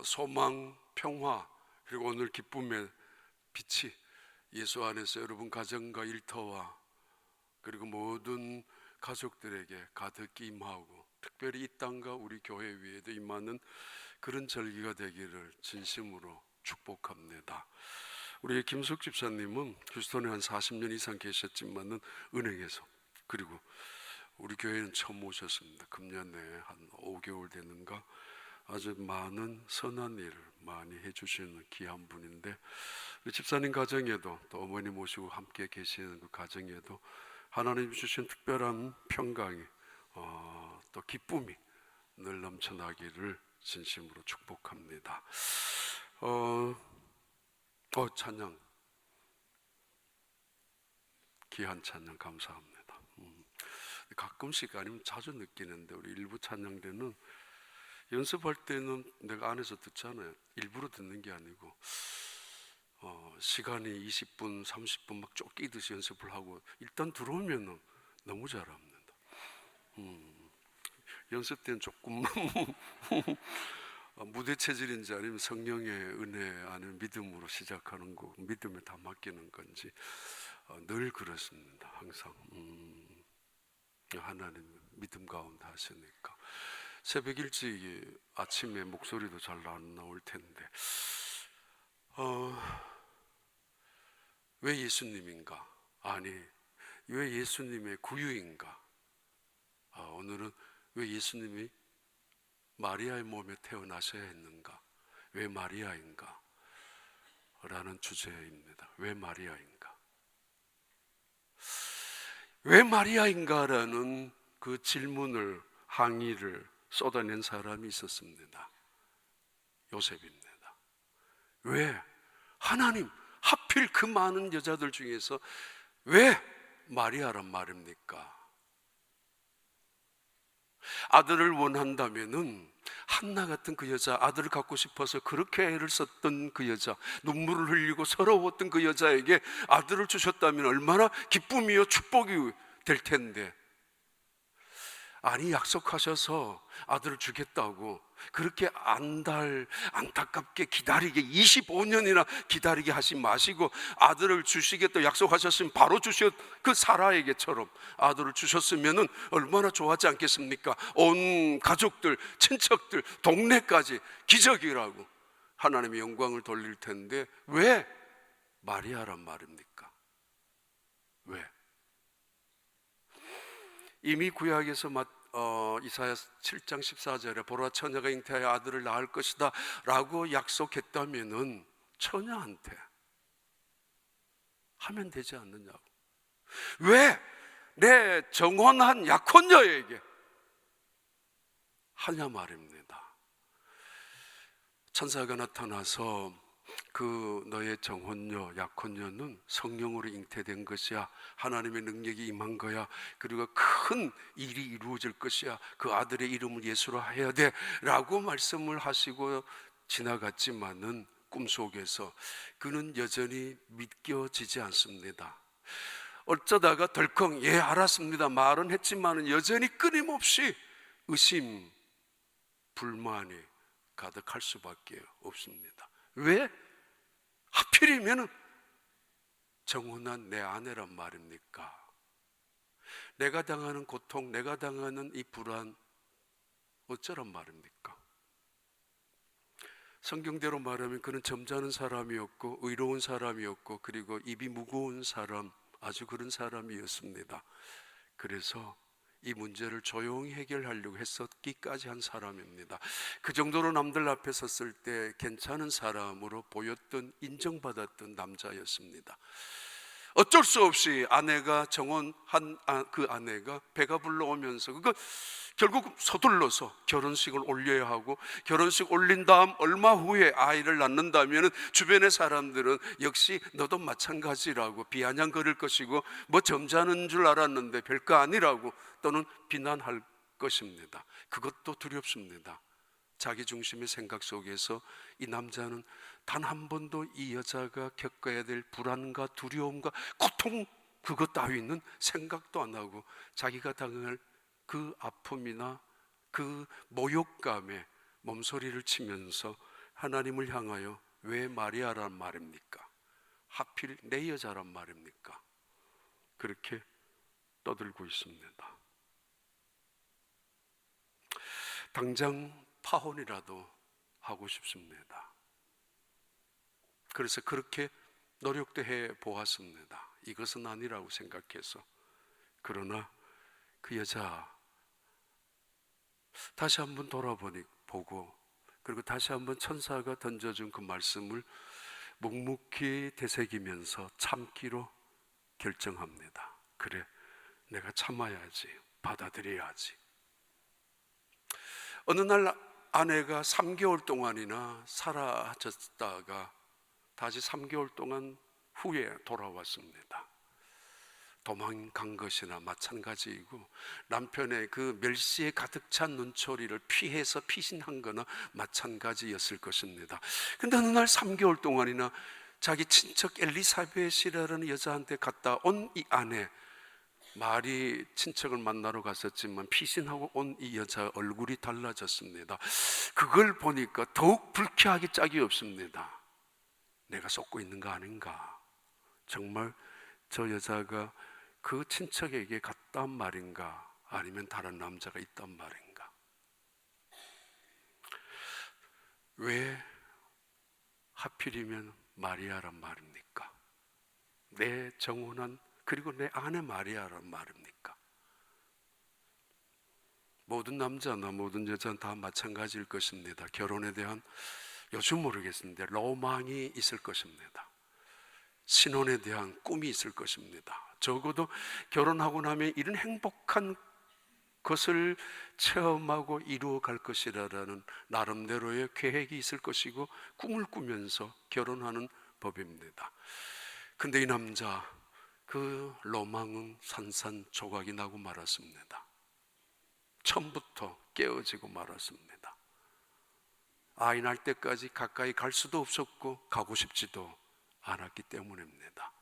소망, 평화, 그리고 오늘 기쁨의 빛이 예수 안에서 여러분 가정과 일터와 그리고 모든 가족들에게 가득히 임하고 특별히 이 땅과 우리 교회 위에도 임하는 그런 절기가 되기를 진심으로 축복합니다. 우리 김숙 집사님은 휴스턴에 한 40년 이상 계셨지만은 은행에서, 그리고 우리 교회는 처음 오셨습니다. 금년에 한 5개월 되는가 아주 많은 선한 일을 많이 해주시는 귀한 분인데, 우리 집사님 가정에도 또 어머니 모시고 함께 계시는 그 가정에도 하나님 주신 특별한 평강이 또 기쁨이 늘 넘쳐나기를 진심으로 축복합니다. 찬양, 귀한 찬양 감사합니다. 가끔씩 아니면 자주 느끼는데, 우리 일부 찬양 때는 연습할 때는 내가 안에서 듣잖아요. 일부러 듣는 게 아니고 시간이 20분, 30분 막 쫓기듯이 연습을 하고 일단 들어오면 너무 잘합니다. 연습 때는 조금 무대 체질인지 아니면 성령의 은혜 아니면 믿음으로 시작하는 거, 믿음에 다 맡기는 건지 늘 그렇습니다. 항상 하나님 믿음 가운데 하시니까 새벽 일찍 아침에 목소리도 잘 안 나올 텐데 왜 예수님인가? 아니, 왜 예수님의 구유인가? 오늘은 왜 예수님이 마리아의 몸에 태어나셔야 했는가? 왜 마리아인가? 라는 주제입니다. 왜 마리아인가? 왜 마리아인가라는 그 질문을, 항의를 쏟아낸 사람이 있었습니다. 요셉입니다. 왜? 하나님, 하필 그 많은 여자들 중에서 왜 마리아란 말입니까? 아들을 원한다면은 한나 같은 그 여자, 아들을 갖고 싶어서 그렇게 애를 썼던 그 여자, 눈물을 흘리고 서러웠던 그 여자에게 아들을 주셨다면 얼마나 기쁨이요 축복이 될 텐데, 아니 약속하셔서 아들을 주겠다고 그렇게 안타깝게 기다리게 25년이나 기다리게 하지 마시고 아들을 주시겠다고 약속하셨으면 바로 주셨, 그 사라에게처럼 아들을 주셨으면 얼마나 좋았지 않겠습니까? 온 가족들, 친척들, 동네까지 기적이라고 하나님의 영광을 돌릴 텐데 왜 마리아란 말입니까? 왜? 이미 구약에서 이사야 7장 14절에 보라 처녀가 잉태하여 아들을 낳을 것이다 라고 약속했다면은 처녀한테 하면 되지 않느냐고. 왜 내 정혼한 약혼녀에게 하냐 말입니다. 천사가 나타나서 그 너의 정혼녀, 약혼녀는 성령으로 잉태된 것이야, 하나님의 능력이 임한 거야, 그리고 큰 일이 이루어질 것이야, 그 아들의 이름을 예수로 해야 돼 라고 말씀을 하시고 지나갔지만은 꿈속에서 그는 여전히 믿겨지지 않습니다. 어쩌다가 덜컹 예 알았습니다 말은 했지만은 여전히 끊임없이 의심, 불만이 가득할 수밖에 없습니다. 왜? 하필이면 정혼한 내 아내란 말입니까? 내가 당하는 고통, 내가 당하는 이 불안 어쩌란 말입니까? 성경대로 말하면 그는 점잖은 사람이었고 의로운 사람이었고 그리고 입이 무거운 사람, 아주 그런 사람이었습니다. 그래서 이 문제를 조용히 해결하려고 했었기까지 한 사람입니다. 그 정도로 남들 앞에 섰을 때 괜찮은 사람으로 보였던, 인정받았던 남자였습니다. 어쩔 수 없이 아내가 정혼한 그 아내가 배가 불러오면서 그거 결국 서둘러서 결혼식을 올려야 하고, 결혼식 올린 다음 얼마 후에 아이를 낳는다면 주변의 사람들은 역시 너도 마찬가지라고 비아냥거릴 것이고 뭐 점잖은 줄 알았는데 별거 아니라고 또는 비난할 것입니다. 그것도 두렵습니다. 자기 중심의 생각 속에서 이 남자는 단 한 번도 이 여자가 겪어야 될 불안과 두려움과 고통, 그것 따위는 생각도 안 하고 자기가 당할 그 아픔이나 그 모욕감에 몸소리를 치면서 하나님을 향하여 왜 마리아란 말입니까? 하필 내 여자란 말입니까? 그렇게 떠들고 있습니다. 당장 파혼이라도 하고 싶습니다. 그래서 그렇게 노력도 해 보았습니다. 이것은 아니라고 생각해서. 그러나 그 여자 다시 한번 돌아보고, 그리고 다시 한번 천사가 던져준 그 말씀을 묵묵히 되새기면서 참기로 결정합니다. 그래, 내가 참아야지, 받아들여야지. 어느 날 아내가 3개월 동안이나 사라졌다가 다시 3개월 동안 후에 돌아왔습니다. 도망간 것이나 마찬가지이고, 남편의 그 멸시에 가득 찬 눈초리를 피해서 피신한 거나 마찬가지였을 것입니다. 근데 어느 날 3개월 동안이나 자기 친척 엘리사벳이라는 여자한테 갔다 온 이 아내, 말이 친척을 만나러 갔었지만 피신하고 온 이 여자 얼굴이 달라졌습니다. 그걸 보니까 더욱 불쾌하기 짝이 없습니다. 내가 속고 있는 거 아닌가? 정말 저 여자가 그 친척에게 갔단 말인가? 아니면 다른 남자가 있단 말인가? 왜 하필이면 마리아란 말입니까? 내 정혼한, 그리고 내 아내 마리아란 말입니까? 모든 남자나 모든 여자는 다 마찬가지일 것입니다. 결혼에 대한, 요즘 모르겠는데 로망이 있을 것입니다. 신혼에 대한 꿈이 있을 것입니다. 적어도 결혼하고 나면 이런 행복한 것을 체험하고 이루어 갈 것이라는 나름대로의 계획이 있을 것이고, 꿈을 꾸면서 결혼하는 법입니다. 근데 이 남자, 그 로망은 산산조각이 나고 말았습니다. 처음부터 깨어지고 말았습니다. 아이 날 때까지 가까이 갈 수도 없었고 가고 싶지도 않았기 때문입니다.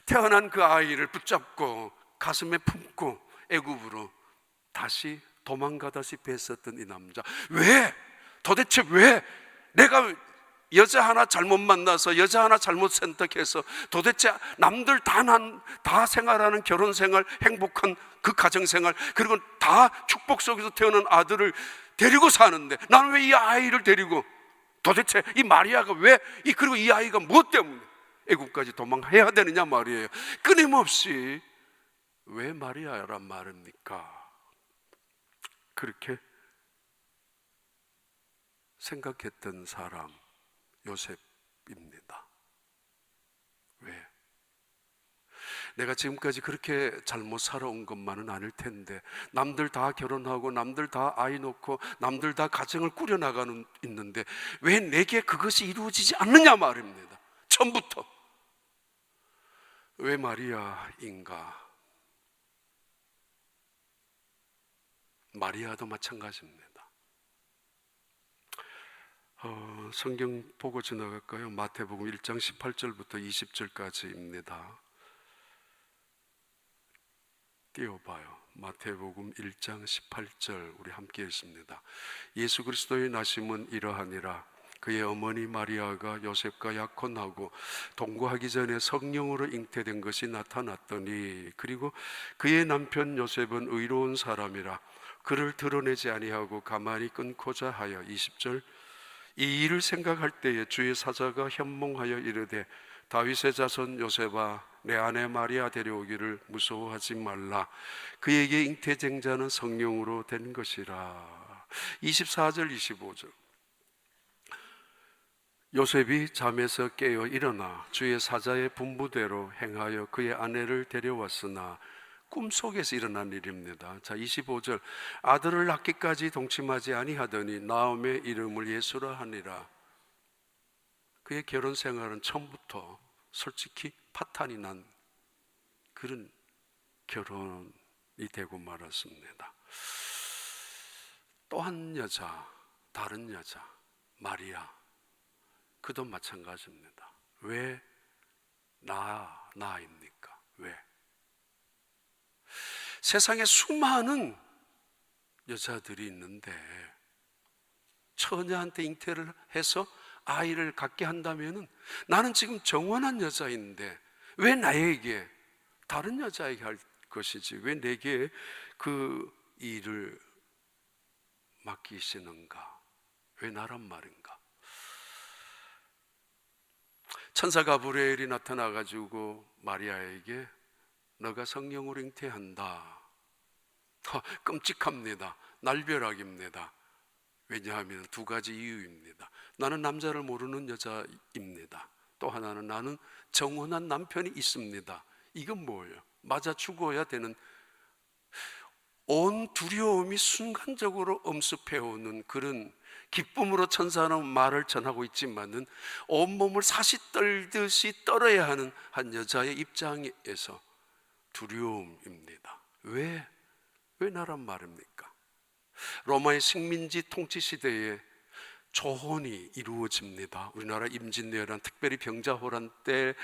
태어난 그 아이를 붙잡고 가슴에 품고 애굽으로 다시 도망가다시피 했었던 이 남자, 왜? 도대체 왜? 내가 여자 하나 잘못 만나서, 여자 하나 잘못 선택해서, 도대체 남들 다 생활하는 결혼생활, 행복한 그 가정생활, 그리고 다 축복 속에서 태어난 아들을 데리고 사는데 나는 왜 이 아이를 데리고, 도대체 이 마리아가 왜, 그리고 이 아이가 무엇 때문에 애국까지 도망해야 되느냐 말이에요. 끊임없이 왜 마리아란 말입니까? 그렇게 생각했던 사람 요셉입니다. 왜? 내가 지금까지 그렇게 잘못 살아온 것만은 아닐 텐데, 남들 다 결혼하고 남들 다 아이 놓고 남들 다 가정을 꾸려나가는 있는데 왜 내게 그것이 이루어지지 않느냐 말입니다. 처음부터. 왜 마리아인가? 마리아도 마찬가지입니다. 성경 보고 지나갈까요? 마태복음 1장 18절부터 20절까지입니다. 띄워봐요. 마태복음 1장 18절 우리 함께 읽습니다. 예수 그리스도의 나심은 이러하니라. 그의 어머니 마리아가 요셉과 약혼하고 동거하기 전에 성령으로 잉태된 것이 나타났더니, 그리고 그의 남편 요셉은 의로운 사람이라 그를 드러내지 아니하고 가만히 끊고자 하여, 20절, 이 일을 생각할 때에 주의 사자가 현몽하여 이르되 다윗의 자손 요셉아, 내 아내 마리아 데려오기를 무서워하지 말라. 그에게 잉태된 자는 성령으로 된 것이라. 24절 25절, 요셉이 잠에서 깨어 일어나 주의 사자의 분부대로 행하여 그의 아내를 데려왔으나, 꿈속에서 일어난 일입니다. 자, 25절, 아들을 낳기까지 동침하지 아니하더니 나음의 이름을 예수라 하니라. 그의 결혼 생활은 처음부터 솔직히 파탄이 난 그런 결혼이 되고 말았습니다. 또 한 여자, 다른 여자, 마리아, 그도 마찬가지입니다. 왜 나입니까? 왜? 세상에 수많은 여자들이 있는데 처녀한테 잉태를 해서 아이를 갖게 한다면은 나는 지금 정혼한 여자인데 왜 나에게, 다른 여자에게 할 것이지 왜 내게 그 일을 맡기시는가? 왜 나란 말인가? 천사 가브리엘이 나타나가지고 마리아에게 너가 성령으로 잉태한다. 끔찍합니다. 날벼락입니다. 왜냐하면 두 가지 이유입니다. 나는 남자를 모르는 여자입니다. 또 하나는 나는 정혼한 남편이 있습니다. 이건 뭐예요? 맞아 죽어야 되는, 온 두려움이 순간적으로 엄습해오는 그런 기쁨으로 천사는 말을 전하고 있지만은 온몸을 사시 떨듯이 떨어야 하는 한 여자의 입장에서 두려움입니다. 왜 나란 말입니까? 로마의 식민지 통치 시대에 조혼이 이루어집니다. 우리나라 임진왜란, 특별히 병자호란 때,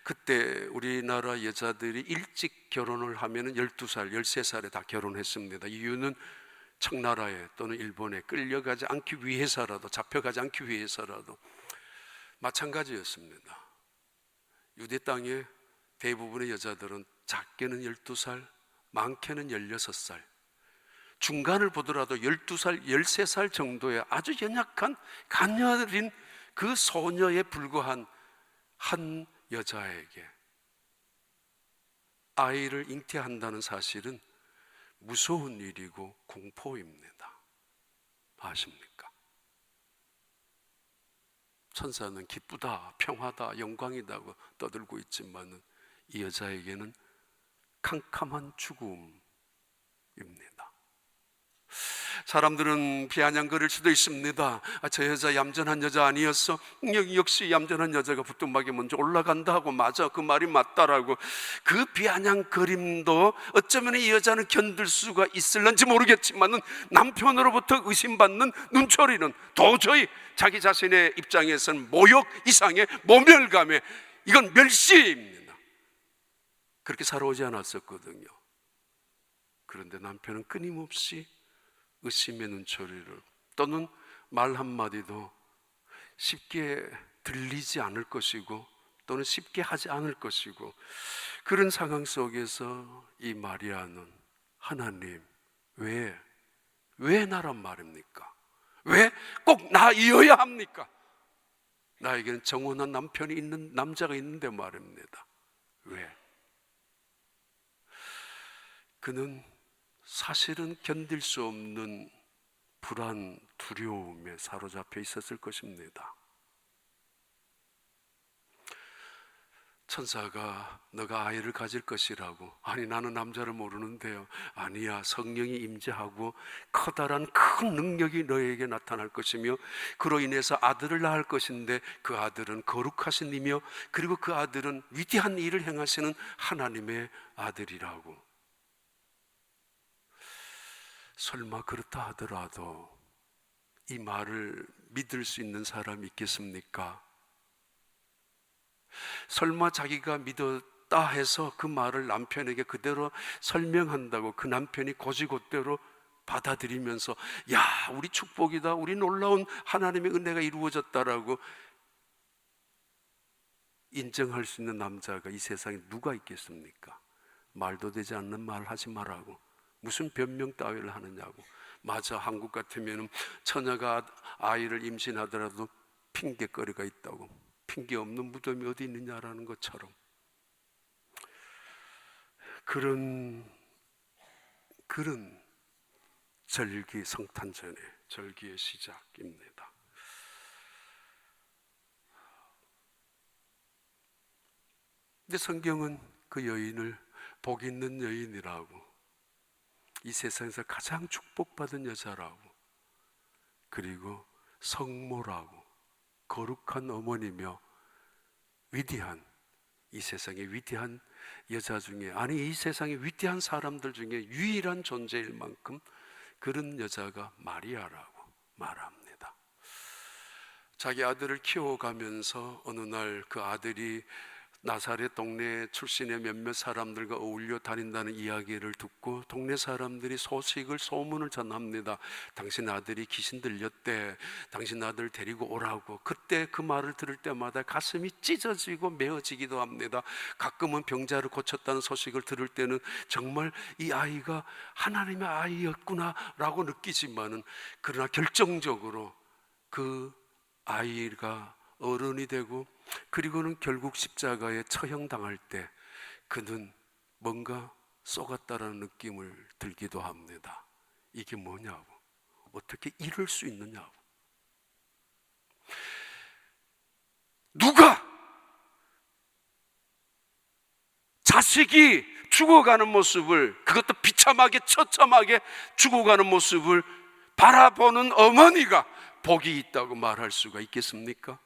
그때 우리나라 여자들이 일찍 결혼을 하면 12살, 13살에 다 결혼했습니다. 이유는 청나라에 또는 일본에 끌려가지 않기 위해서라도, 잡혀가지 않기 위해서라도 마찬가지였습니다. 유대 땅의 대부분의 여자들은 작게는 12살, 많게는 16살, 중간을 보더라도 12살, 13살 정도의 아주 연약한 가녀린 그 소녀에 불과한 한 여자에게 아이를 잉태한다는 사실은 무서운 일이고 공포입니다. 아십니까? 천사는 기쁘다, 평화다, 영광이다고 떠들고 있지만 이 여자에게는 캄캄한 죽음입니다. 사람들은 비아냥거릴 수도 있습니다. 저 여자 얌전한 여자 아니었어? 역시 얌전한 여자가 부뚜막에 먼저 올라간다 하고, 맞아, 그 말이 맞다라고 그 비아냥거림도 어쩌면 이 여자는 견딜 수가 있을런지 모르겠지만 남편으로부터 의심받는 눈초리는 도저히 자기 자신의 입장에서는 모욕 이상의 모멸감에, 이건 멸시입니다. 그렇게 살아오지 않았었거든요. 그런데 남편은 끊임없이 의심의 눈초리를, 또는 말 한마디도 쉽게 들리지 않을 것이고 또는 쉽게 하지 않을 것이고, 그런 상황 속에서 이 마리아는 하나님, 왜 나란 말입니까? 왜 꼭 나이어야 합니까? 나에게는 정혼한 남편이 있는, 남자가 있는데 말입니다. 왜? 그는 사실은 견딜 수 없는 불안, 두려움에 사로잡혀 있었을 것입니다. 천사가 너가 아이를 가질 것이라고, 아니 나는 남자를 모르는데요. 아니야, 성령이 임재하고 커다란 큰 능력이 너에게 나타날 것이며 그로 인해서 아들을 낳을 것인데 그 아들은 거룩하신 이며 그리고 그 아들은 위대한 일을 행하시는 하나님의 아들이라고. 설마 그렇다 하더라도 이 말을 믿을 수 있는 사람이 있겠습니까? 설마 자기가 믿었다 해서 그 말을 남편에게 그대로 설명한다고 그 남편이 곧이곧대로 받아들이면서 야, 우리 축복이다, 우리 놀라운 하나님의 은혜가 이루어졌다라고 인정할 수 있는 남자가 이 세상에 누가 있겠습니까? 말도 되지 않는 말 하지 말라고, 무슨 변명 따위를 하느냐고. 맞아, 한국 같으면 처녀가 아이를 임신하더라도 핑계거리가 있다고, 핑계 없는 무덤이 어디 있느냐라는 것처럼 그런 절기, 성탄절의 절기의 시작입니다. 근데 성경은 그 여인을 복 있는 여인이라고, 이 세상에서 가장 축복받은 여자라고, 그리고 성모라고, 거룩한 어머니며 위대한, 이 세상의 위대한 여자 중에, 아니 이 세상의 위대한 사람들 중에 유일한 존재일 만큼 그런 여자가 마리아라고 말합니다. 자기 아들을 키워가면서 어느 날 그 아들이 나사렛 동네 출신의 몇몇 사람들과 어울려 다닌다는 이야기를 듣고 동네 사람들이 소문을 전합니다. 당신 아들이 귀신 들렸대. 당신 아들 데리고 오라고. 그때 그 말을 들을 때마다 가슴이 찢어지고 메어지기도 합니다. 가끔은 병자를 고쳤다는 소식을 들을 때는 정말 이 아이가 하나님의 아이였구나 라고 느끼지만은, 그러나 결정적으로 그 아이가 어른이 되고 그리고는 결국 십자가에 처형당할 때 그는 뭔가 쏘갔다라는 느낌을 들기도 합니다. 이게 뭐냐고, 어떻게 이럴 수 있느냐고. 누가 자식이 죽어가는 모습을, 그것도 비참하게 처참하게 죽어가는 모습을 바라보는 어머니가 복이 있다고 말할 수가 있겠습니까?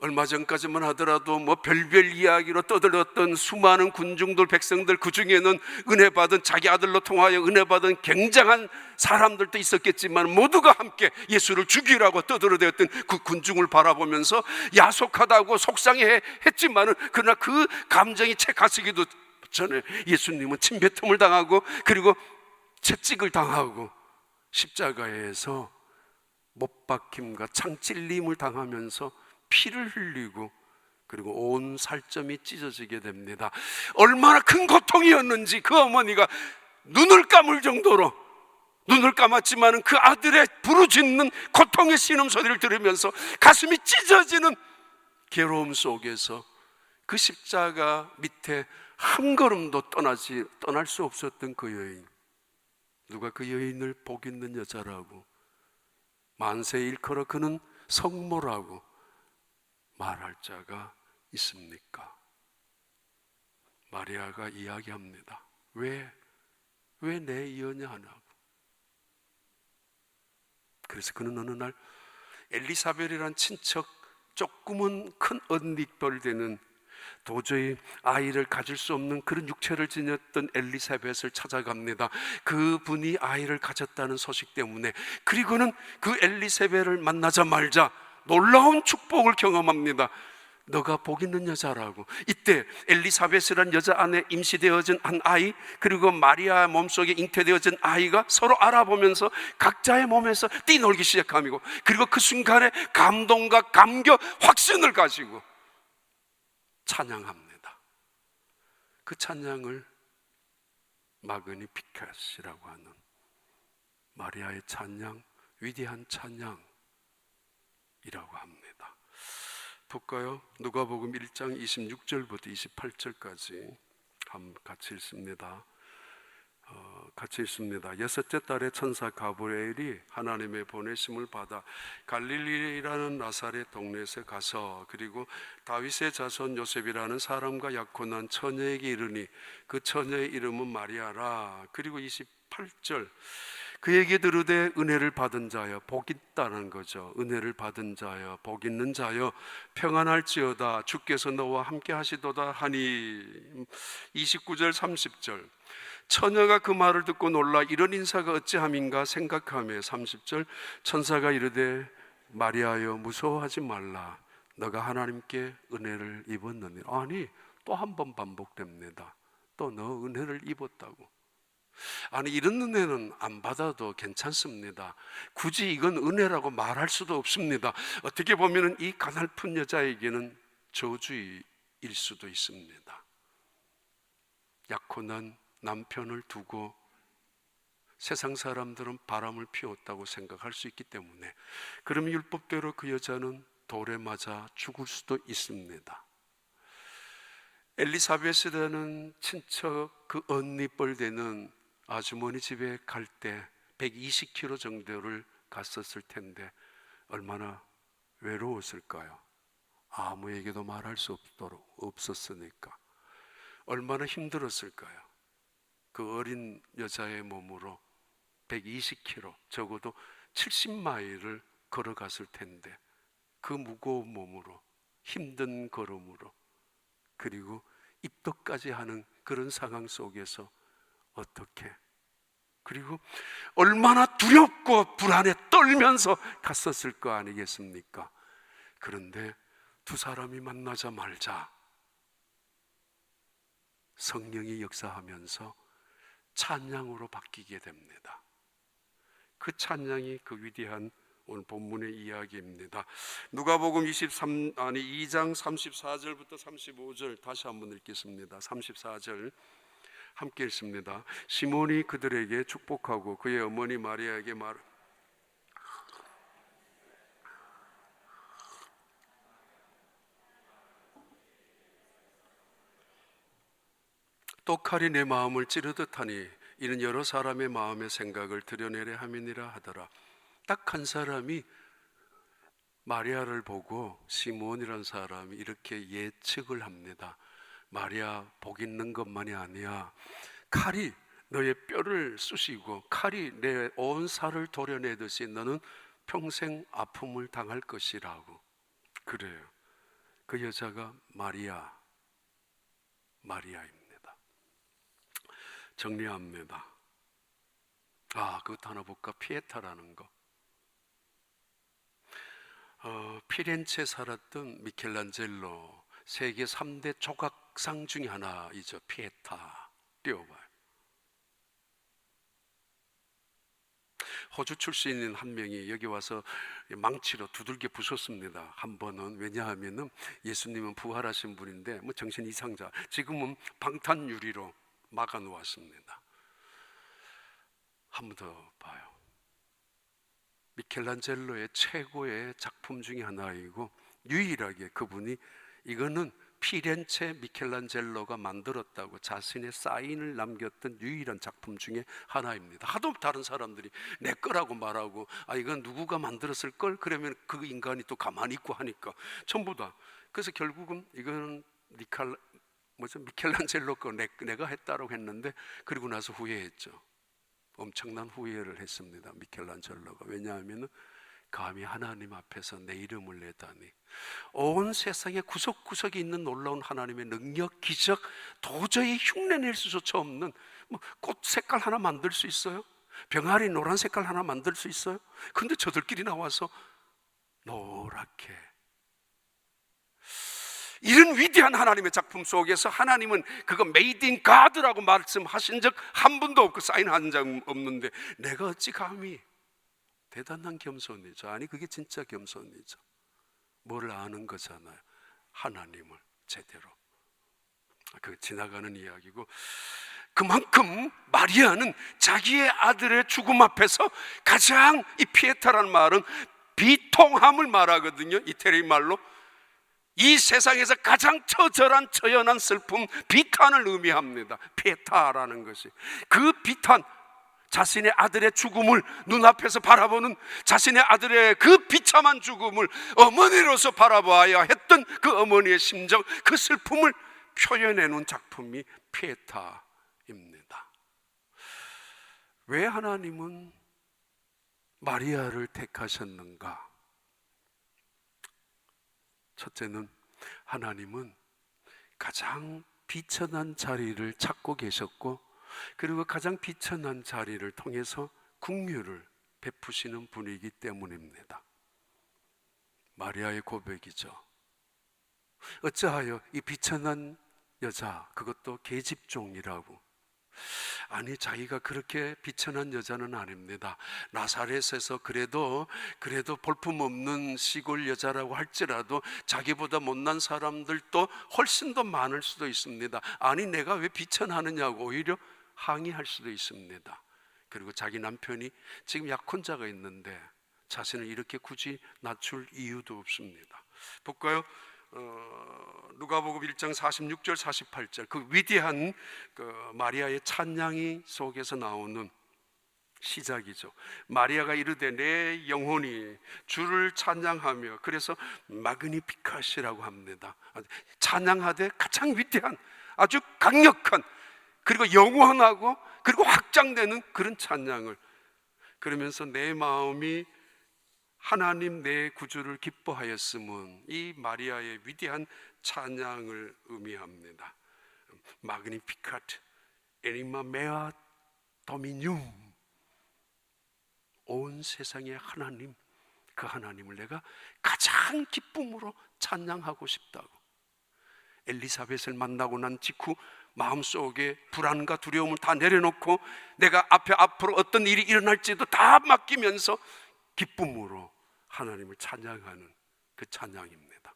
얼마 전까지만 하더라도 별별 이야기로 떠들었던 수많은 군중들, 백성들, 그 중에는 은혜 받은, 자기 아들로 통하여 은혜 받은 굉장한 사람들도 있었겠지만 모두가 함께 예수를 죽이라고 떠들어대었던 그 군중을 바라보면서 야속하다고 속상해 했지만은, 그러나 그 감정이 채 가시기도 전에 예수님은 침뱉음을 당하고 그리고 채찍을 당하고 십자가에서 못 박힘과 창찔림을 당하면서 피를 흘리고 그리고 온 살점이 찢어지게 됩니다. 얼마나 큰 고통이었는지 그 어머니가 눈을 감을 정도로, 눈을 감았지만 그 아들의 부르짖는 고통의 신음소리를 들으면서 가슴이 찢어지는 괴로움 속에서 그 십자가 밑에 한 걸음도 떠날 수 없었던 그 여인, 누가 그 여인을 복 있는 여자라고, 만세 일컬어 그는 성모라고 말할 자가 있습니까? 마리아가 이야기합니다. 왜 내 이여냐 하냐고. 그래서 그는 어느 날 엘리사벳이란 친척, 조금은 큰 언니뻘 되는, 도저히 아이를 가질 수 없는 그런 육체를 지녔던 엘리사벳을 찾아갑니다. 그분이 아이를 가졌다는 소식 때문에. 그리고는 그 엘리사벳을 만나자마자 놀라운 축복을 경험합니다. 너가 복 있는 여자라고. 이때 엘리사벳이란 여자 안에 임시되어진 한 아이, 그리고 마리아 몸속에 잉태되어진 아이가 서로 알아보면서 각자의 몸에서 뛰놀기 시작하고, 그리고 그 순간에 감동과 감격, 확신을 가지고 찬양합니다. 그 찬양을 마그니피켓이라고 하는 마리아의 찬양, 위대한 찬양이라고 합니다. 볼까요? 누가복음 1장 26절부터 28절까지 한번 같이 읽습니다. 여섯째 달에 천사 가브리엘이 하나님의 보내심을 받아 갈릴리라는 나사렛 동네에서 가서, 그리고 다윗의 자손 요셉이라는 사람과 약혼한 처녀에게 이르니 그 처녀의 이름은 마리아라. 그리고 28절, 그에게 들으되 은혜를 받은 자여 복 있다는 거죠. 은혜를 받은 자여 복 있는 자여 평안할지어다, 주께서 너와 함께 하시도다 하니. 29절 30절, 처녀가 그 말을 듣고 놀라 이런 인사가 어찌함인가 생각하며 30절, 천사가 이르되 마리아여 무서워하지 말라, 너가 하나님께 은혜를 입었느니. 아니, 또 한 번 반복됩니다. 또 너 은혜를 입었다고. 아니, 이런 은혜는 안 받아도 괜찮습니다. 굳이 이건 은혜라고 말할 수도 없습니다. 어떻게 보면 이 가냘픈 여자에게는 저주일 수도 있습니다. 약혼한 남편을 두고 세상 사람들은 바람을 피웠다고 생각할 수 있기 때문에, 그럼 율법대로 그 여자는 돌에 맞아 죽을 수도 있습니다. 엘리사벳이라는 친척, 그 언니뻘 되는 아주머니 집에 갈 때 120km 정도를 갔었을 텐데 얼마나 외로웠을까요? 아무에게도 말할 수 없었으니까. 얼마나 힘들었을까요? 그 어린 여자의 몸으로 120km, 적어도 70마일을 걸어갔을 텐데, 그 무거운 몸으로, 힘든 걸음으로, 그리고 입덕까지 하는 그런 상황 속에서 어떻게, 그리고 얼마나 두렵고 불안에 떨면서 갔었을 거 아니겠습니까? 그런데 두 사람이 만나자마자 성령이 역사하면서 찬양으로 바뀌게 됩니다. 그 찬양이 그 위대한 오늘 본문의 이야기입니다. 누가복음 2장 34절부터 35절 다시 한번 읽겠습니다. 34절 함께 읽습니다. 시몬이 그들에게 축복하고 그의 어머니 마리아에게 또 칼이 내 마음을 찌르듯 하니 이는 여러 사람의 마음의 생각을 드러내려 함이니라 하더라. 딱 한 사람이 마리아를 보고 시몬이라는 사람이 이렇게 예측을 합니다. 마리아, 복 있는 것만이 아니야. 칼이 너의 뼈를 쑤시고 칼이 내 온 살을 도려내듯이 너는 평생 아픔을 당할 것이라고. 그래요. 그 여자가 마리아입니다. 정리합니다. 그것도 하나 볼까? 피에타라는 거. 피렌체에 살았던 미켈란젤로, 세계 3대 조각상 중에 하나이죠. 피에타. 띄워봐요. 호주 출신인 한 명이 여기 와서 망치로 두들겨 부쉈습니다. 한 번은. 왜냐하면 예수님은 부활하신 분인데 정신 이상자, 지금은 방탄 유리로 막아 놓았습니다. 한 번 더 봐요. 미켈란젤로의 최고의 작품 중에 하나이고 유일하게 그분이 이거는 피렌체 미켈란젤로가 만들었다고 자신의 사인을 남겼던 유일한 작품 중에 하나입니다. 하도 다른 사람들이 내 거라고 말하고 이건 누구가 만들었을 걸, 그러면 그 인간이 또 가만히 있고 하니까 전부 다. 그래서 결국은 이거는 미켈란젤로 거 내가 했다라고 했는데, 그리고 나서 후회했죠. 엄청난 후회를 했습니다. 미켈란젤로가. 왜냐하면 감히 하나님 앞에서 내 이름을 내다니. 온 세상의 구석구석에 있는 놀라운 하나님의 능력, 기적, 도저히 흉내낼 수조차 없는 꽃 색깔 하나 만들 수 있어요? 병아리 노란 색깔 하나 만들 수 있어요? 근데 저들끼리 나와서 노랗게. 이런 위대한 하나님의 작품 속에서 하나님은 그거 메이드 인 가드라고 말씀하신 적 한 번도 없고 사인한 적 없는데 내가 어찌 감히. 대단한 겸손이죠. 아니, 그게 진짜 겸손이죠. 뭐를 아는 거잖아요. 하나님을 제대로. 그 지나가는 이야기고, 그만큼 마리아는 자기의 아들의 죽음 앞에서 가장, 이 피에타라는 말은 비통함을 말하거든요. 이태리 말로 이 세상에서 가장 처절한 처연한 슬픔, 비탄을 의미합니다. 피에타라는 것이 그 비탄, 자신의 아들의 죽음을 눈앞에서 바라보는, 자신의 아들의 그 비참한 죽음을 어머니로서 바라봐야 했던 그 어머니의 심정, 그 슬픔을 표현해놓은 작품이 피에타입니다. 왜 하나님은 마리아를 택하셨는가? 첫째는 하나님은 가장 비천한 자리를 찾고 계셨고, 그리고 가장 비천한 자리를 통해서 긍휼을 베푸시는 분이기 때문입니다. 마리아의 고백이죠. 어찌하여 이 비천한 여자, 그것도 계집종이라고. 아니, 자기가 그렇게 비천한 여자는 아닙니다. 나사렛에서 그래도 볼품없는 시골 여자라고 할지라도 자기보다 못난 사람들도 훨씬 더 많을 수도 있습니다. 아니, 내가 왜 비천하느냐고 오히려 항의할 수도 있습니다. 그리고 자기 남편이 지금 약혼자가 있는데 자신을 이렇게 굳이 낮출 이유도 없습니다. 볼까요? 누가복음 1장 46절 48절, 그 위대한 마리아의 찬양이 속에서 나오는 시작이죠. 마리아가 이르되 내 영혼이 주를 찬양하며, 그래서 마그니피카시라고 합니다. 찬양하되 가장 위대한, 아주 강력한, 그리고 영원하고 그리고 확장되는 그런 찬양을. 그러면서 내 마음이 하나님 내 구주를 기뻐하였음은, 이 마리아의 위대한 찬양을 의미합니다. 마그니피카트 에니마 메아 도미늄. 온 세상의 하나님, 그 하나님을 내가 가장 기쁨으로 찬양하고 싶다고. 엘리사벳을 만나고 난 직후 마음속에 불안과 두려움을 다 내려놓고 내가 앞으로 어떤 일이 일어날지도 다 맡기면서 기쁨으로 하나님을 찬양하는 그 찬양입니다.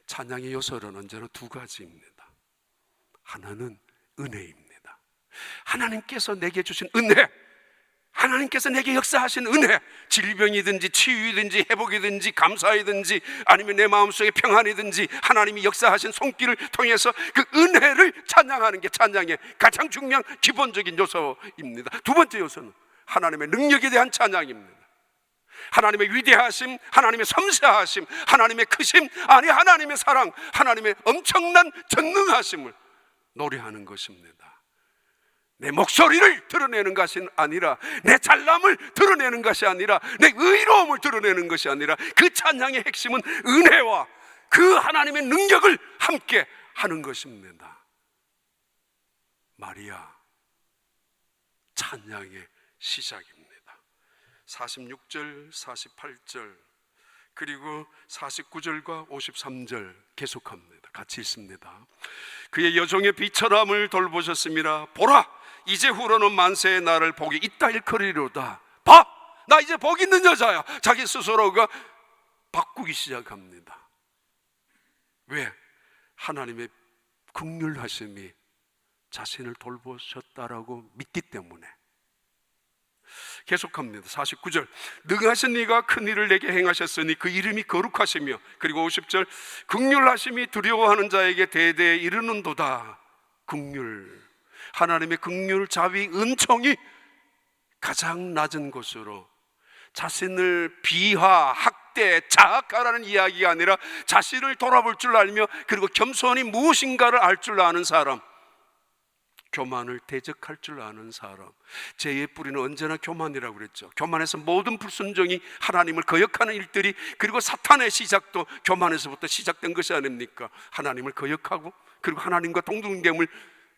찬양의 요소는 언제나 두 가지입니다. 하나는 은혜입니다. 하나님께서 내게 주신 은혜, 하나님께서 내게 역사하신 은혜, 질병이든지 치유이든지 회복이든지 감사이든지 아니면 내 마음속의 평안이든지 하나님이 역사하신 손길을 통해서 그 은혜를 찬양하는 게 찬양의 가장 중요한 기본적인 요소입니다. 두 번째 요소는 하나님의 능력에 대한 찬양입니다. 하나님의 위대하심, 하나님의 섬세하심, 하나님의 크심, 아니 하나님의 사랑, 하나님의 엄청난 전능하심을 노래하는 것입니다. 내 목소리를 드러내는 것이 아니라, 내 잘남을 드러내는 것이 아니라, 내 의로움을 드러내는 것이 아니라, 그 찬양의 핵심은 은혜와 그 하나님의 능력을 함께 하는 것입니다. 마리아 찬양의 시작입니다. 46절, 48절 그리고 49절과 53절 계속합니다. 같이 읽습니다. 그의 여종의 비천함을 돌보셨습니다. 보라, 이제후로는 만세의 나를 복이 있다 일컬이로다. 봐, 나 이제 복 있는 여자야. 자기 스스로가 바꾸기 시작합니다. 왜? 하나님의 긍휼하심이 자신을 돌보셨다라고 믿기 때문에. 계속합니다. 49절, 능하신 이가 큰 일을 내게 행하셨으니 그 이름이 거룩하시며, 그리고 50절, 긍휼하심이 두려워하는 자에게 대대에 이르는도다. 긍휼, 하나님의 긍휼, 자비, 은총이 가장 낮은 곳으로 자신을 비하, 학대, 자학하라는 이야기가 아니라 자신을 돌아볼 줄 알며 그리고 겸손이 무엇인가를 알 줄 아는 사람, 교만을 대적할 줄 아는 사람. 죄의 뿌리는 언제나 교만이라고 그랬죠. 교만에서 모든 불순종이 하나님을 거역하는 일들이, 그리고 사탄의 시작도 교만에서부터 시작된 것이 아닙니까? 하나님을 거역하고 그리고 하나님과 동등됨을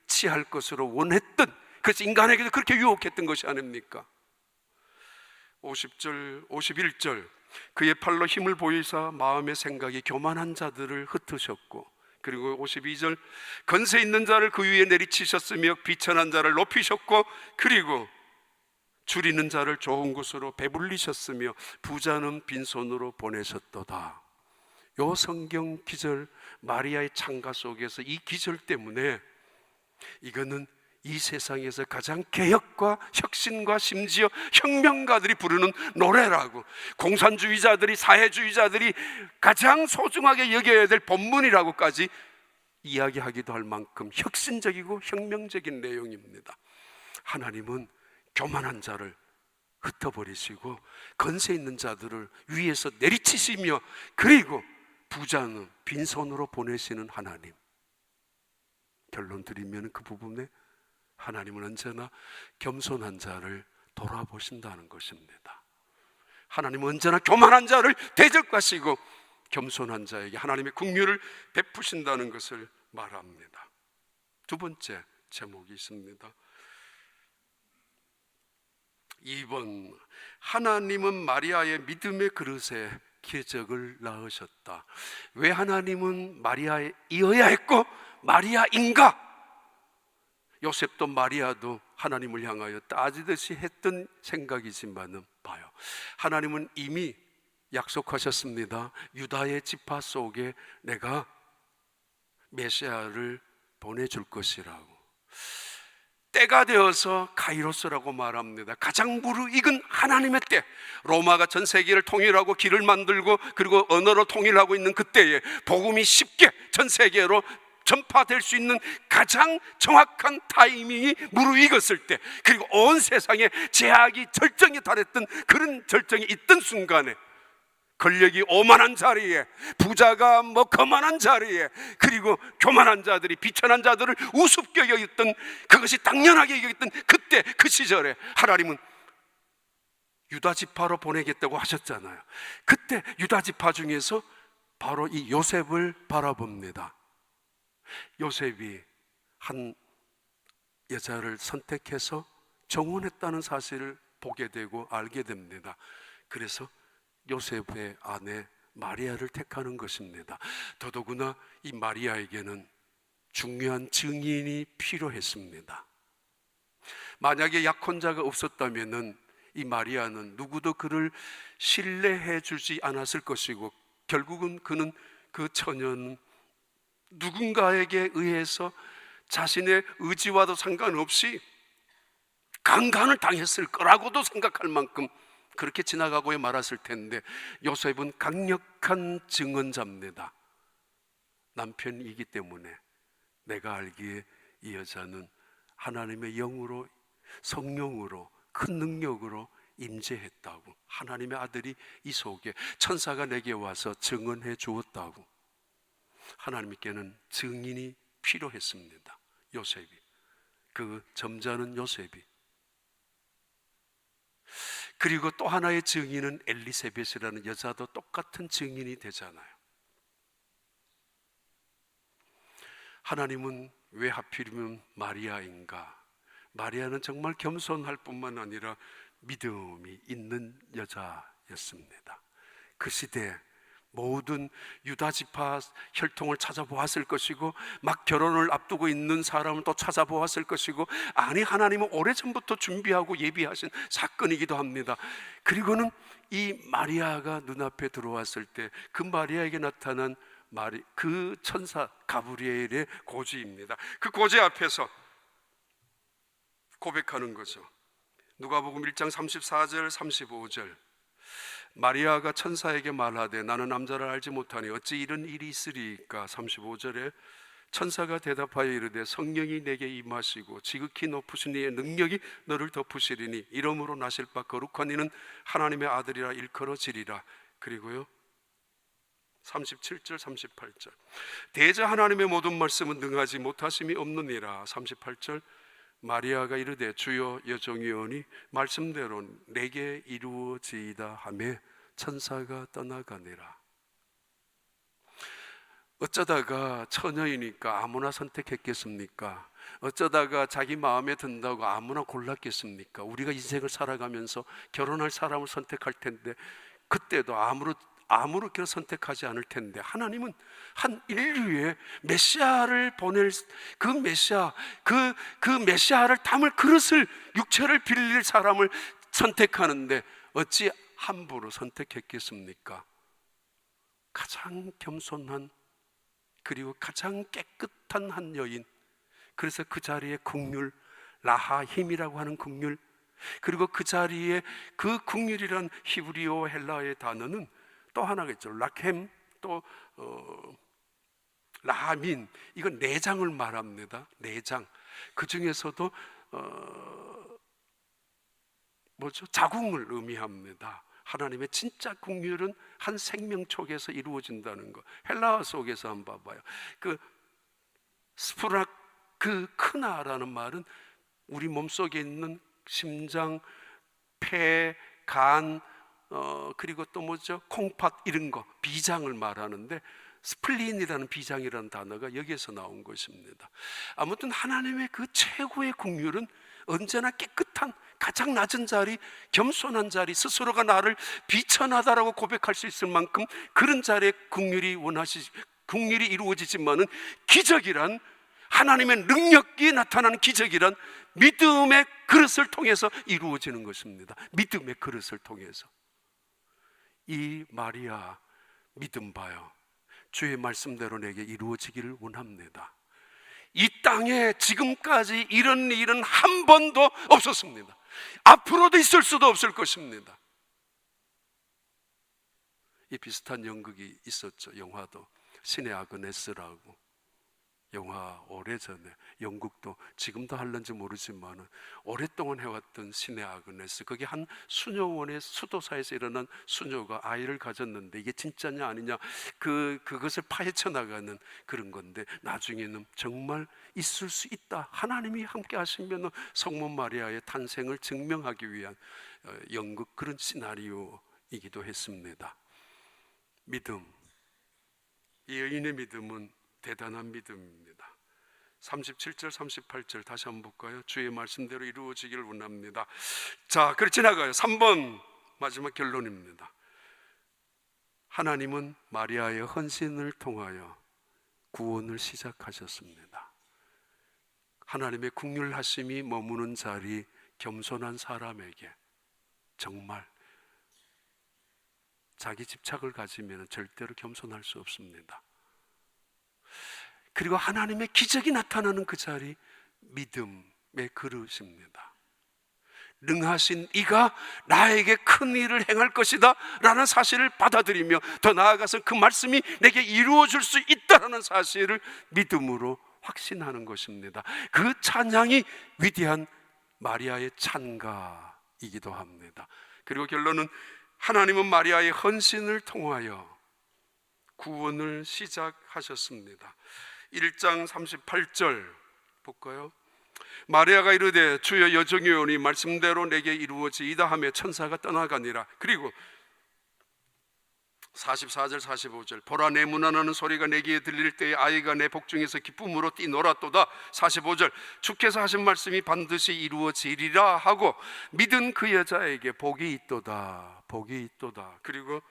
취할 것으로 원했던, 그래서 인간에게도 그렇게 유혹했던 것이 아닙니까? 50절, 51절, 그의 팔로 힘을 보이사 마음의 생각이 교만한 자들을 흩으셨고, 그리고 52절, 건세 있는 자를 그 위에 내리치셨으며 비천한 자를 높이셨고, 그리고 줄이는 자를 좋은 곳으로 배불리셨으며 부자는 빈손으로 보내셨도다. 요 성경 기절, 마리아의 창가 속에서 이 기절 때문에 이거는 이 세상에서 가장 개혁과 혁신과 심지어 혁명가들이 부르는 노래라고, 공산주의자들이, 사회주의자들이 가장 소중하게 여겨야 될 본문이라고까지 이야기하기도 할 만큼 혁신적이고 혁명적인 내용입니다. 하나님은 교만한 자를 흩어버리시고 건세 있는 자들을 위에서 내리치시며, 그리고 부자는 빈손으로 보내시는 하나님. 결론 드리면 그 부분에 하나님은 언제나 겸손한 자를 돌아보신다는 것입니다. 하나님은 언제나 교만한 자를 대적하시고 겸손한 자에게 하나님의 긍휼을 베푸신다는 것을 말합니다. 두 번째 제목이 있습니다. 2번, 하나님은 마리아의 믿음의 그릇에 기적을 낳으셨다. 왜 하나님은 마리아이어야 했고 마리아인가? 요셉도 마리아도 하나님을 향하여 따지듯이 했던 생각이지만은 봐요, 하나님은 이미 약속하셨습니다. 유다의 지파 속에 내가 메시아를 보내줄 것이라고. 때가 되어서 카이로스라고 말합니다. 가장 무르익은 하나님의 때, 로마가 전 세계를 통일하고 길을 만들고 그리고 언어로 통일하고 있는 그때에 복음이 쉽게 전 세계로 전파될 수 있는 가장 정확한 타이밍이 무르익었을 때, 그리고 온 세상에 제약이 절정에 달했던 그런 절정이 있던 순간에, 권력이 오만한 자리에, 부자가 거만한 자리에, 그리고 교만한 자들이 비천한 자들을 우습게 여겼던, 그것이 당연하게 여겼던 그때 그 시절에 하나님은 유다 지파로 보내겠다고 하셨잖아요. 그때 유다 지파 중에서 바로 이 요셉을 바라봅니다. 요셉이 한 여자를 선택해서 정혼했다는 사실을 보게 되고 알게 됩니다. 그래서 요셉의 아내 마리아를 택하는 것입니다. 더더구나 이 마리아에게는 중요한 증인이 필요했습니다. 만약에 약혼자가 없었다면은 이 마리아는 누구도 그를 신뢰해 주지 않았을 것이고, 결국은 그는, 그 처녀는 누군가에게 의해서 자신의 의지와도 상관없이 강간을 당했을 거라고도 생각할 만큼 그렇게 지나가고 말았을 텐데, 요셉은 강력한 증언자입니다. 남편이기 때문에 내가 알기에 이 여자는 하나님의 영으로, 성령으로, 큰 능력으로 임재했다고, 하나님의 아들이 이 속에, 천사가 내게 와서 증언해 주었다고. 하나님께는 증인이 필요했습니다. 요셉이, 그 점잖은 요셉이. 그리고 또 하나의 증인은 엘리세벳이라는 여자도 똑같은 증인이 되잖아요. 하나님은 왜 하필이면 마리아인가? 마리아는 정말 겸손할 뿐만 아니라 믿음이 있는 여자였습니다. 그 시대 모든 유다 지파 혈통을 찾아보았을 것이고, 막 결혼을 앞두고 있는 사람을 또 찾아보았을 것이고, 아니 하나님은 오래전부터 준비하고 예비하신 사건이기도 합니다. 그리고는 이 마리아가 눈앞에 들어왔을 때 그 마리아에게 나타난 그 천사 가브리엘의 고지입니다. 그 고지 앞에서 고백하는 거죠. 누가복음 1장 34절 35절. 마리아가 천사에게 말하되 나는 남자를 알지 못하니 어찌 이런 일이 있으리이까. 35절에 천사가 대답하여 이르되 성령이 내게 임하시고 지극히 높으신 이의 능력이 너를 덮으시리니 이러므로 나실 바 거룩한 이는 하나님의 아들이라 일컬어지리라. 그리고요 37절 38절 대저 하나님의 모든 말씀은 능하지 못하심이 없느니라. 38절 마리아가 이르되 주여 여종이오니 말씀대로 내게 이루어지이다 하며 천사가 떠나가니라. 어쩌다가 처녀이니까 아무나 선택했겠습니까? 어쩌다가 자기 마음에 든다고 아무나 골랐겠습니까? 우리가 인생을 살아가면서 결혼할 사람을 선택할 텐데 그때도 아무렇게나 선택하지 않을 텐데, 하나님은 한 인류의 메시아를 보낼, 그 메시아, 그 메시아를 담을 그릇을, 육체를 빌릴 사람을 선택하는데 어찌 함부로 선택했겠습니까? 가장 겸손한, 그리고 가장 깨끗한 한 여인. 그래서 그 자리에 국률, 라하힘이라고 하는 국률, 그리고 그 자리에 그 국률이란 히브리어 헬라어의 단어는 또 하나가 있죠. 락햄, 또 라민. 이건 내장을 말합니다. 내장. 그 중에서도 자궁을 의미합니다. 하나님의 진짜 국률은 한 생명촉에서 이루어진다는 거. 헬라어 속에서 한번 봐봐요. 그 스프락, 그 크나라는 말은 우리 몸속에 있는 심장, 폐, 간, 그리고 또 콩팥 이런 거, 비장을 말하는데 스플린이라는 비장이라는 단어가 여기에서 나온 것입니다. 아무튼 하나님의 그 최고의 국률은 언제나 깨끗한, 가장 낮은 자리, 겸손한 자리, 스스로가 나를 비천하다라고 고백할 수 있을 만큼 그런 자리에 국률이 이루어지지만은, 기적이란, 하나님의 능력이 나타나는 기적이란 믿음의 그릇을 통해서 이루어지는 것입니다. 믿음의 그릇을 통해서. 이 마리아 믿음 봐요. 주의 말씀대로 내게 이루어지기를 원합니다. 이 땅에 지금까지 이런 일은 한 번도 없었습니다. 앞으로도 있을 수도 없을 것입니다. 이 비슷한 연극이 있었죠. 영화도 신의 아그네스라고. 영화 오래전에, 영국도 지금도 할는지 모르지만 오랫동안 해왔던 신의 아그네스. 그게 한 수녀원의 수도사에서 일어난 수녀가 아이를 가졌는데 이게 진짜냐 아니냐 그것을 파헤쳐 나가는 그런 건데, 나중에는 정말 있을 수 있다, 하나님이 함께 하시면 성모 마리아의 탄생을 증명하기 위한 연극, 그런 시나리오이기도 했습니다. 믿음, 이 여인의 믿음은 대단한 믿음입니다. 37절 38절 다시 한번 볼까요? 주의 말씀대로 이루어지기를 원합니다. 자, 그래 지나가요. 3번 마지막 결론입니다. 하나님은 마리아의 헌신을 통하여 구원을 시작하셨습니다. 하나님의 국률하심이 머무는 자리, 겸손한 사람에게 정말 자기 집착을 가지면 절대로 겸손할 수 없습니다. 그리고 하나님의 기적이 나타나는 그 자리, 믿음의 그릇입니다. 능하신 이가 나에게 큰 일을 행할 것이다 라는 사실을 받아들이며, 더 나아가서 그 말씀이 내게 이루어질 수 있다라는 사실을 믿음으로 확신하는 것입니다. 그 찬양이 위대한 마리아의 찬가이기도 합니다. 그리고 결론은 하나님은 마리아의 헌신을 통하여 구원을 시작하셨습니다. 1장 38절 볼까요? 마리아가 이르되 주여 여정이 오니 말씀대로 내게 이루어지이다 하며 천사가 떠나가니라. 그리고 44절 45절 보라 내 문안하는 소리가 내게 들릴 때에 아이가 내 복중에서 기쁨으로 뛰놀았도다. 45절 주께서 하신 말씀이 반드시 이루어지리라 하고 믿은 그 여자에게 복이 있도다, 복이 있도다. 그리고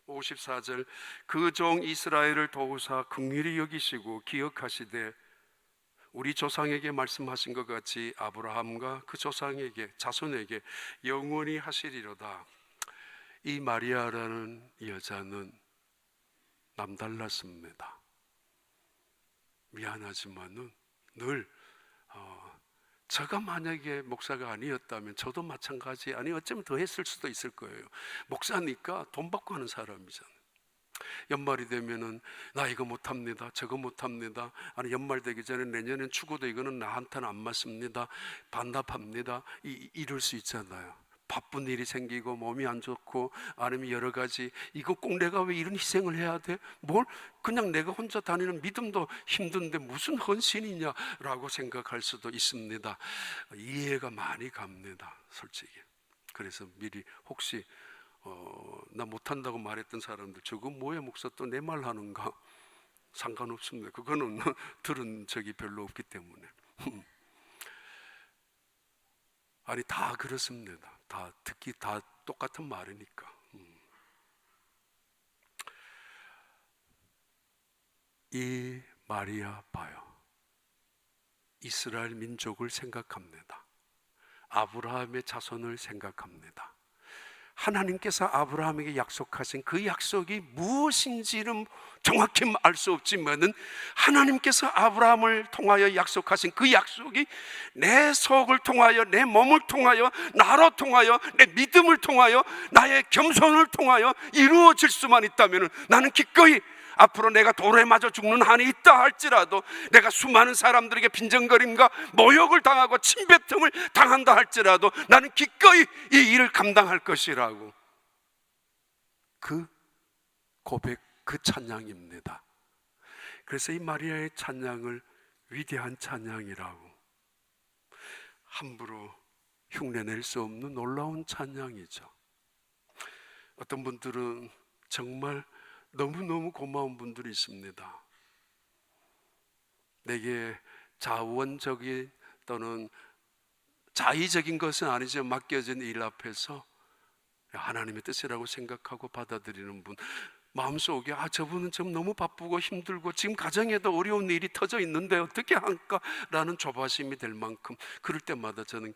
54절 그 종 이스라엘을 도우사 긍휼히 여기시고 기억하시되 우리 조상에게 말씀하신 것 같이 아브라함과 그 조상에게 자손에게 영원히 하시리로다. 이 마리아라는 여자는 남달랐습니다. 미안하지만은 늘 제가 만약에 목사가 아니었다면 저도 마찬가지, 아니 어쩌면 더 했을 수도 있을 거예요. 목사니까 돈 받고 하는 사람이잖아요. 연말이 되면은 나 이거 못합니다, 저거 못합니다, 아니 연말 되기 전에 내년엔 죽어도 이거는 나한테는 안 맞습니다, 반납합니다, 이럴 수 있잖아요. 바쁜 일이 생기고 몸이 안 좋고 아니면 여러 가지, 이거 꼭 내가 왜 이런 희생을 해야 돼? 뭘 그냥 내가 혼자 다니는 믿음도 힘든데 무슨 헌신이냐라고 생각할 수도 있습니다. 이해가 많이 갑니다, 솔직히. 그래서 미리 혹시 나 못한다고 말했던 사람들, 저거 뭐야 목사 또 내 말 하는가? 상관없습니다. 그거는 들은 적이 별로 없기 때문에. 아니 다 그렇습니다. 다 듣기 다 똑같은 말이니까. 이 마리아 봐요. 이스라엘 민족을 생각합니다. 아브라함의 자손을 생각합니다. 하나님께서 아브라함에게 약속하신 그 약속이 무엇인지는 정확히 알 수 없지만은 하나님께서 아브라함을 통하여 약속하신 그 약속이 내 속을 통하여, 내 몸을 통하여, 나로 통하여, 내 믿음을 통하여, 나의 겸손을 통하여 이루어질 수만 있다면 나는 기꺼이 앞으로 내가 돌에 맞아 죽는 한이 있다 할지라도, 내가 수많은 사람들에게 빈정거림과 모욕을 당하고 침뱉음을 당한다 할지라도 나는 기꺼이 이 일을 감당할 것이라고, 그 고백, 그 찬양입니다. 그래서 이 마리아의 찬양을 위대한 찬양이라고, 함부로 흉내낼 수 없는 놀라운 찬양이죠. 어떤 분들은 정말 너무너무 고마운 분들이 있습니다. 내게 자원적인 또는 자의적인 것은 아니죠. 맡겨진 일 앞에서 하나님의 뜻이라고 생각하고 받아들이는 분, 마음속에 저분은 좀 너무 바쁘고 힘들고 지금 가정에도 어려운 일이 터져 있는데 어떻게 할까? 라는 조바심이 될 만큼, 그럴 때마다 저는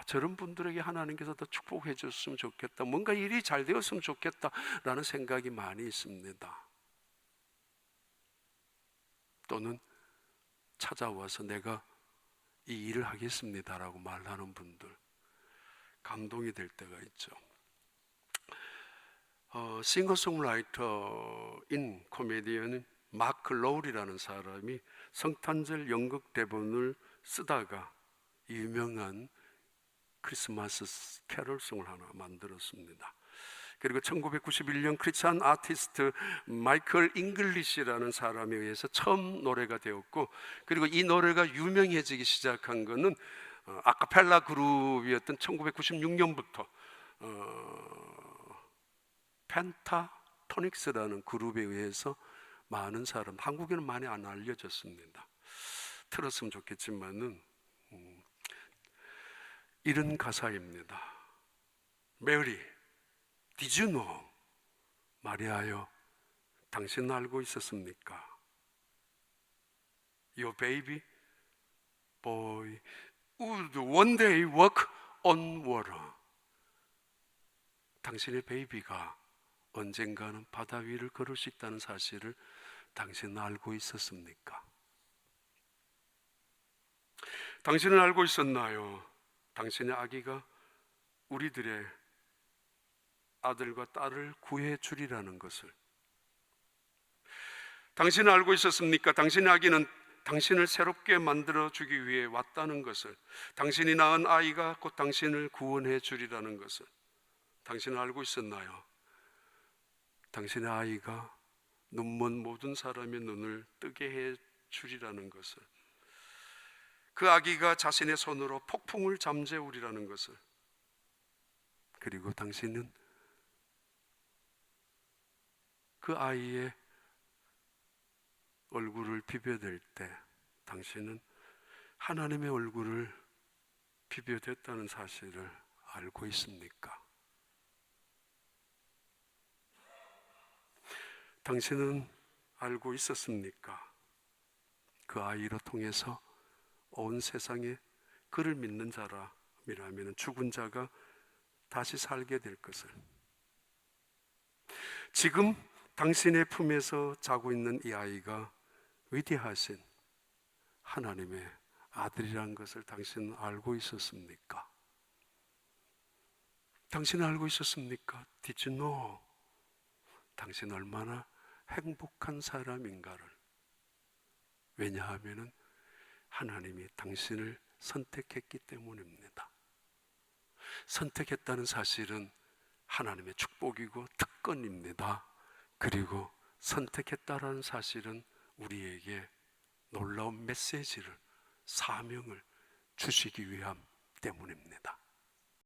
저런 분들에게 하나님께서 더 축복해 줬으면 좋겠다, 뭔가 일이 잘 되었으면 좋겠다 라는 생각이 많이 있습니다. 또는 찾아와서 내가 이 일을 하겠습니다 라고 말하는 분들, 감동이 될 때가 있죠. 싱어송라이터인 코미디언 마크 로울이라는 사람이 성탄절 연극 대본을 쓰다가 유명한 크리스마스 캐럴송을 하나 만들었습니다. 그리고 1991년 크리스찬 아티스트 마이클 잉글리시라는 사람에 의해서 처음 노래가 되었고, 그리고 이 노래가 유명해지기 시작한 것은 아카펠라 그룹이었던 1996년부터 펜타토닉스라는 그룹에 의해서 많은 사람, 한국에는 많이 안 알려졌습니다. 들었으면 좋겠지만은 이런 가사입니다. Mary, did you know 마리아여, 당신은 알고 있었습니까? Your baby boy would one day walk on water. 당신의 베이비가 언젠가는 바다 위를 걸을 수 있다는 사실을 당신은 알고 있었습니까? 당신은 알고 있었나요? 당신의 아기가 우리들의 아들과 딸을 구해 주리라는 것을. 당신은 알고 있었습니까? 당신의 아기는 당신을 새롭게 만들어 주기 위해 왔다는 것을. 당신이 낳은 아이가 곧 당신을 구원해 주리라는 것을 당신은 알고 있었나요? 당신의 아이가 눈먼 모든 사람의 눈을 뜨게 해 주리라는 것을. 그 아기가 자신의 손으로 폭풍을 잠재우리라는 것을. 그리고 당신은 그 아이의 얼굴을 비벼댈 때 당신은 하나님의 얼굴을 비벼댔다는 사실을 알고 있습니까? 당신은 알고 있었습니까? 그 아이로 통해서 온 세상에 그를 믿는 사람이라면 죽은 자가 다시 살게 될 것을. 지금 당신의 품에서 자고 있는 이 아이가 위대하신 하나님의 아들이라는 것을 당신은 알고 있었습니까? 당신은 알고 있었습니까? Did you know? 당신 얼마나 행복한 사람인가를. 왜냐하면 하나님이 당신을 선택했기 때문입니다. 선택했다는 사실은 하나님의 축복이고 특권입니다. 그리고 선택했다라는 사실은 우리에게 놀라운 메시지를, 사명을 주시기 위함 때문입니다.